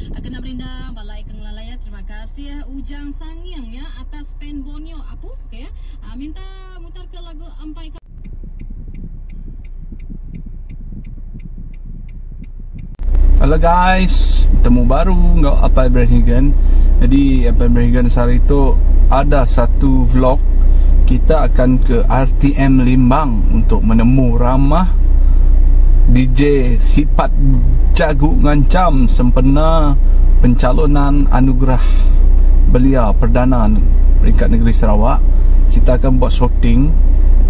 Kena Berinda Balai Kenglalaya. Terima kasih Ujang Sangyang ya atas pen Borneo apa okey ya. Minta mutar ke lagu Ampai. Halo guys, temu baru nggak apa Ibrahim. Jadi apa Ibrahim hari itu ada satu vlog. Kita akan ke RTM Limbang untuk menemu ramah DJ Sifat Jago Ngancam sempena pencalonan anugerah belia perdana peringkat negeri Sarawak. Kita akan buat shooting.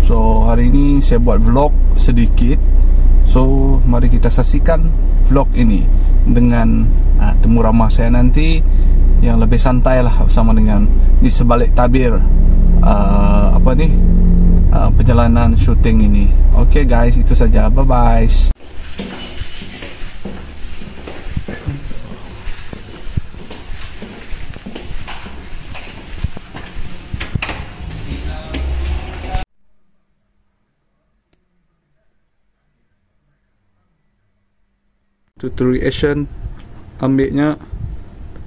So hari ini saya buat vlog sedikit. So mari kita saksikan vlog ini dengan temu ramah saya nanti yang lebih santai lah bersama dengan di sebalik tabir perjalanan syuting ini. Oke guys, itu saja. Bye bye. Tutorial reaction ambilnya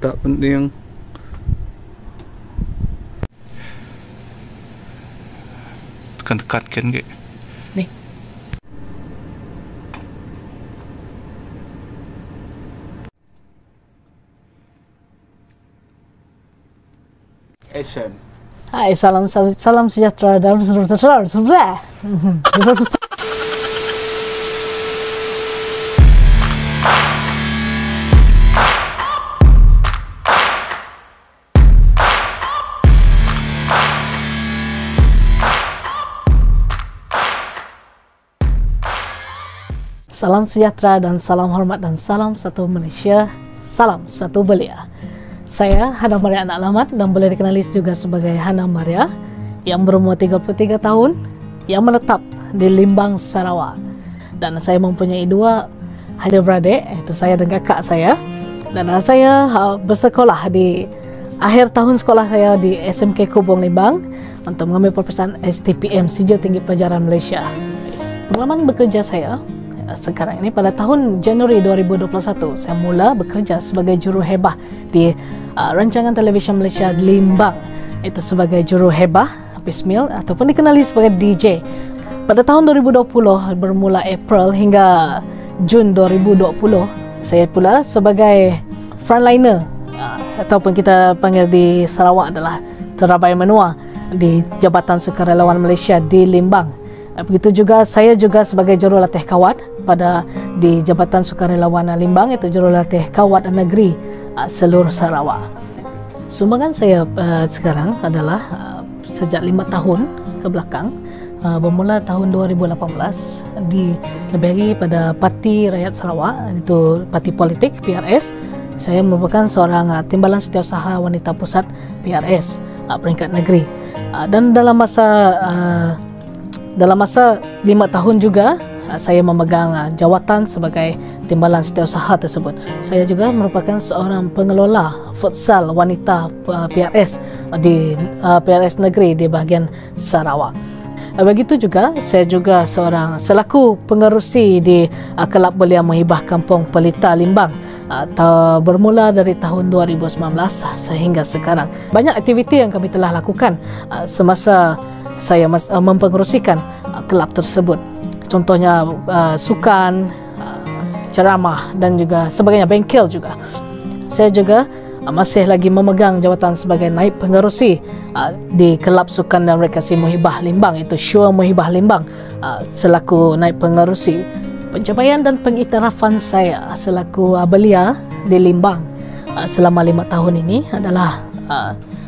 tak penting. Tekan-tekan ke ni action. Hai, salam sejahtera dan sejahtera. Salam sejahtera dan salam hormat dan salam satu Malaysia, salam satu belia. Saya Hana Maria anak alamat dan boleh dikenali juga sebagai Hana Maria yang berumur 33 tahun yang menetap di Limbang, Sarawak. Dan saya mempunyai dua adik-beradik, iaitu saya dan kakak saya. Dan saya bersekolah di akhir tahun sekolah saya di SMK Kubong Limbang untuk mengambil peperiksaan STPM Sijil Tinggi Pelajaran Malaysia. Pengalaman bekerja saya sekarang ini pada tahun Januari 2021 saya mula bekerja sebagai juruhebah di rancangan televisyen Malaysia Limbang, itu sebagai juruhebah Pismil ataupun dikenali sebagai DJ. Pada tahun 2020 bermula April hingga Jun 2020 saya pula sebagai frontliner ataupun kita panggil di Sarawak adalah terabai menua di Jabatan Sukarelawan Malaysia di Limbang. Begitu juga saya juga sebagai jurulatih kawat pada di Jabatan Sukarelawan Limbang, itu jurulatih kawat negeri seluruh Sarawak. Sumbangan saya sekarang adalah sejak 5 tahun ke belakang, bermula tahun 2018 lebih lagi pada Parti Rakyat Sarawak, itu parti politik PRS. Saya merupakan seorang timbalan setiausaha wanita pusat PRS peringkat negeri. Dan dalam masa 5 tahun juga saya memegang jawatan sebagai timbalan setiausaha tersebut. Saya juga merupakan seorang pengelola futsal wanita PRS di PRS negeri di bahagian Sarawak. Begitu juga saya juga seorang selaku pengerusi di Kelab Belia Muhibah Kampung Pelita Limbang bermula dari tahun 2019 sehingga sekarang. Banyak aktiviti yang kami telah lakukan semasa saya mempengerusikan kelab tersebut. Contohnya sukan, ceramah dan juga sebagainya, bengkel juga. Saya juga masih lagi memegang jawatan sebagai naib pengerusi di Kelab Sukan dan Rekreasi Muhibah Limbang, itu Syua Muhibah Limbang, selaku naib pengerusi. Pencapaian dan pengiktirafan saya selaku belia di Limbang selama 5 tahun ini adalah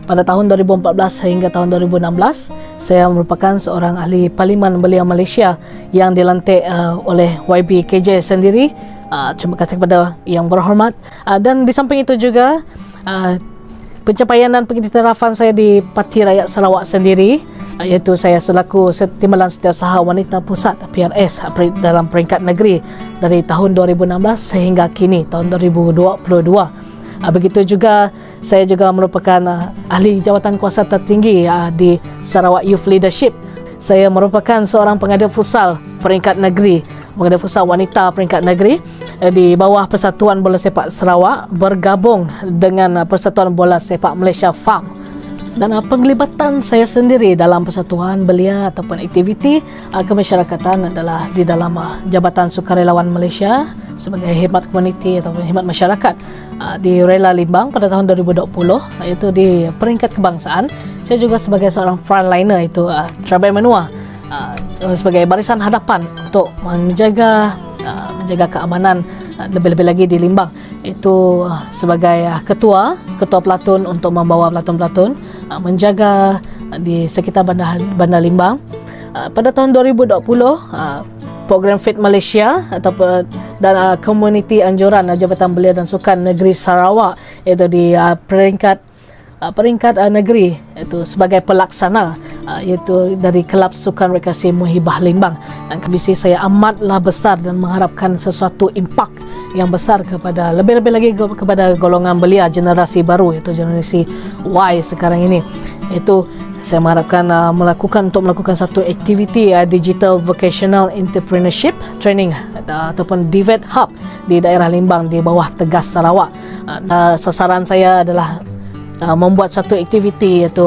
pada tahun 2014 hingga tahun 2016 saya merupakan seorang ahli Parlimen Belia Malaysia yang dilantik oleh YB-KJ sendiri. Terima kasih kepada yang berhormat. Dan di samping itu juga pencapaian dan pengiktirafan saya di Parti Rakyat Sarawak sendiri, iaitu saya selaku timbalan setiausaha wanita pusat PRS dalam peringkat negeri dari tahun 2016 sehingga kini tahun 2022. Begitu juga saya juga merupakan ahli jawatan kuasa tertinggi di Sarawak Youth Leadership. Saya merupakan seorang pengadil futsal peringkat negeri, pengadil futsal wanita peringkat negeri, di bawah Persatuan Bola Sepak Sarawak bergabung dengan Persatuan Bola Sepak Malaysia FAM. Dan penglibatan saya sendiri dalam persatuan belia ataupun aktiviti kemasyarakatan adalah di dalam Jabatan Sukarelawan Malaysia sebagai khidmat komuniti ataupun khidmat masyarakat di Rela Limbang pada tahun 2020, iaitu di peringkat kebangsaan. Saya juga sebagai seorang frontliner, itu Trabai Menua, sebagai barisan hadapan untuk menjaga keamanan lebih-lebih lagi di Limbang, itu sebagai ketua pelatun untuk membawa pelatun-pelatun menjaga di sekitar bandar Limbang. Pada tahun 2020, program Fit Malaysia ataupun dan komuniti anjuran Jabatan Belia dan Sukan Negeri Sarawak, iaitu di peringkat negeri, itu sebagai pelaksana, iaitu dari Kelab Sukan Rekreasi Muhibah Limbang. Dan visi saya amatlah besar dan mengharapkan sesuatu impak yang besar kepada lebih-lebih lagi kepada golongan belia generasi baru, iaitu generasi Y sekarang ini. Itu saya mengharapkan melakukan satu aktiviti digital vocational entrepreneurship training ataupun DVET Hub di daerah Limbang di bawah Tegas Sarawak. Sasaran saya adalah membuat satu aktiviti, iaitu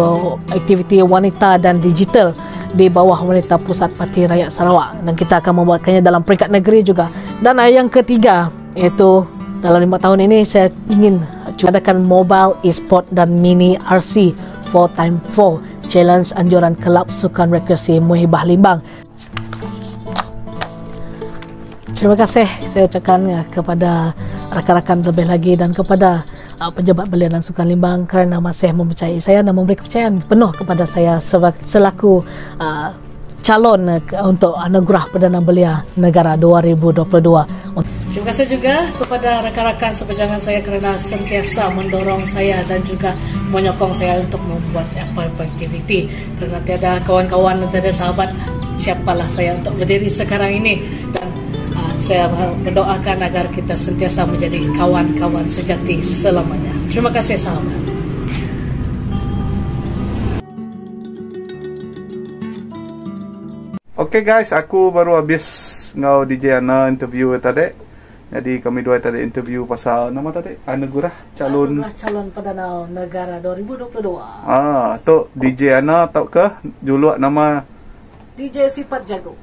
aktiviti wanita dan digital di bawah Wanita Pusat Parti Rakyat Sarawak, dan kita akan membuatkannya dalam peringkat negeri juga. Dan yang ketiga, iaitu dalam 5 tahun ini saya ingin adakan mobile e-sport dan mini RC 4x4 challenge anjuran Kelab Sukan Rekreasi Muhibah Limbang. Terima kasih saya ucapkan kepada rakan-rakan terlebih lagi dan kepada pejabat belia dan sukan Limbang kerana masih mempercayai saya dan memberi kepercayaan penuh kepada saya selaku calon untuk anugerah Perdana Belia Negara 2022. Terima kasih juga kepada rakan-rakan seperjuangan saya kerana sentiasa mendorong saya dan juga menyokong saya untuk membuat apa-apa aktiviti. Kerana tiada kawan-kawan, tiada sahabat, siapalah saya untuk berdiri sekarang ini. Dan saya mendoakan agar kita sentiasa menjadi kawan-kawan sejati selamanya. Terima kasih sahabat. Okay guys, aku baru habis ngau DJ Ana interview tadi. Jadi kami dua tadi interview pasal nama tadi anugerah calon Perdana Negara 2022. Tu DJ Ana tau ke juluak nama DJ Sifat Jago.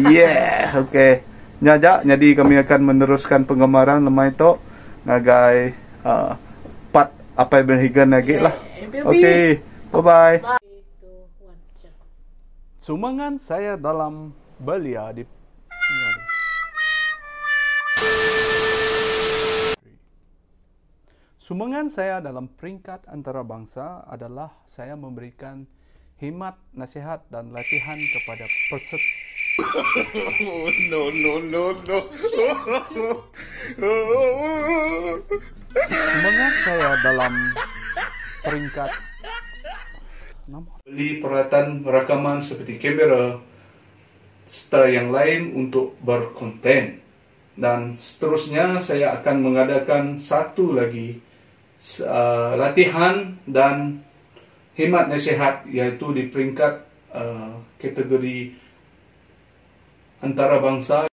Yeah, okay. Jadi kami akan meneruskan penggemaran lemah itu ngagai part apa yang berhigan lagi lah. Okay, bye-bye. Sumbangan saya dalam belia di Sumbangan saya dalam peringkat antarabangsa adalah saya memberikan khidmat, nasihat dan latihan kepada peserta. No. Sumbangan saya dalam peringkat beli peralatan rakaman seperti kamera serta yang lain untuk berkonten, dan seterusnya saya akan mengadakan satu lagi latihan dan khidmat nasihat, iaitu di peringkat kategori antarabangsa.